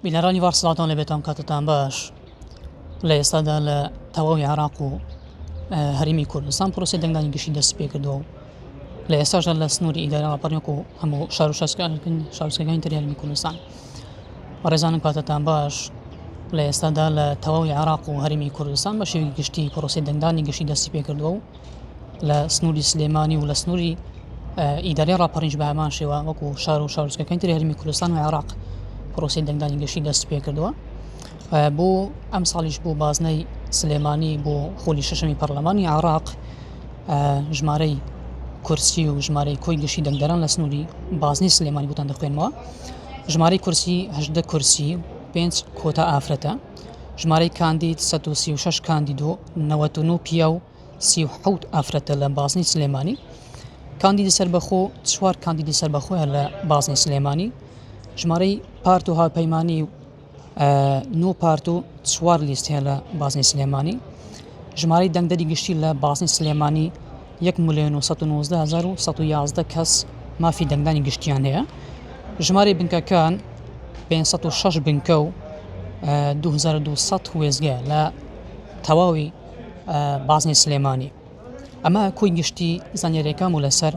بینەرانی وارسڵاتان لە بێتان کاتتان باش لە ئێستادا لە تەواوی عێراق و هەرێمی کوردستان پرۆسەی دەنگدانی گشتی دەست پێ کردووە و لە ئێستاشدا لە سنووری ئیدارە ڕاپەڕینەوە و هەموو شار و شارۆچکەکانی تری هەرێمی کوردستان. ڕێزانم کاتتان باش لە ئێستادا لە تەواوی عێراق و هەرێمی کوردستان بە شێوەی گشتی پرۆسەی دەنگدانی گشتی دەستی پێ کردووە و لە سنووری سلێمانی و لە سنووری ئیدارەی ڕاپەڕینش بە هەمان شێوە وەکو شار و شارۆچکەکانی تری هەرێمی کوردستان و عێراق پرۆسەی دەنگدانی گشتی دەست پێ کردووە. بۆ ئەم ساڵیش بۆ بازنەی سلێمانی بۆ خۆلی شەشەمی پەرلەمانی عێراق ژمارەی کورسی و ژمارەی کۆی گشتی دەنگدەران لە سنووری بازنەی سلێمانی بۆتان دەخوێنمەوە. ژمارەی کورسی 18 کورسی 5 کۆتا ئافرەتە، ژمارەی کاندید 136 کاندید و 99 پیا و 37 ئافرەتە لە بازنەی سلێمانی. کاندیدی سەربەخۆ 4 کاندیدی سەربەخۆیە لە بازنەی سلێمانی. ژمارەی پارت و هاوپەیمانی و 9 پارت و 4 لیست هەیە لە بازنەی سلێمانی. ژمارەی دەنگدەری گشتی لە بازنەی سلێمانی 1,119,111 کەس مافی دەنگدانی گشتیان هەیە. ژمارەی بنکەکان 506 بنکە و 2200 وێزگە لە تەواوی بازنەی سلێمانی. ئەمە کۆی گشتی زانیاریەکان و لەسەر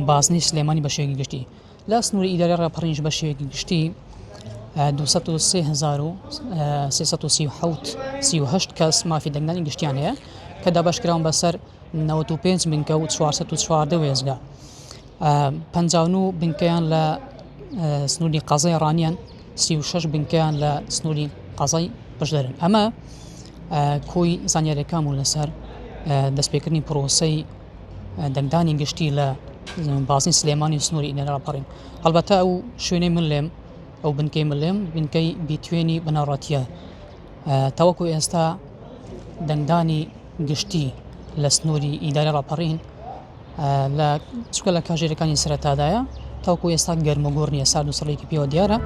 بازنەی سلێمانی بە شێوەیەکی گشتی. لە سنووری ئیدارەی ڕاپەڕینش بە شێوەیەکی گشتی 203,338 کەس مافی دەنگدانی گشتیان هەیە کە دابەشکراون بەسەر 95 بنکە و 414 وێزگە. 59 بنکەیان لە سنووری قەزای ڕانیان، 36 بنکەیان لە سنووری قەزای بەشدەرن. ئەمە کۆی زانیاریەکان و لەسەر دەستپێکردنی پرۆسەی دەنگدانی گشتی لە بازنەی سلێمانی و سنووری ئیدارەی ڕاپەڕین. هەڵبەتە ئەو شوێنەی من لێم ئەو بنکەی من لێم بنکەی بیتوێنی بنەڕەتیە. تەوەکو ئێستا دەنگدانی گشتی لە سنووری ئیدارەی ڕاپەڕین چکە لە کاژێرەکانی سەرەتادایە تاوەکو ئێستا گەرمەگۆڕ نییە، سارد و سەڵێکی پێوە دیارە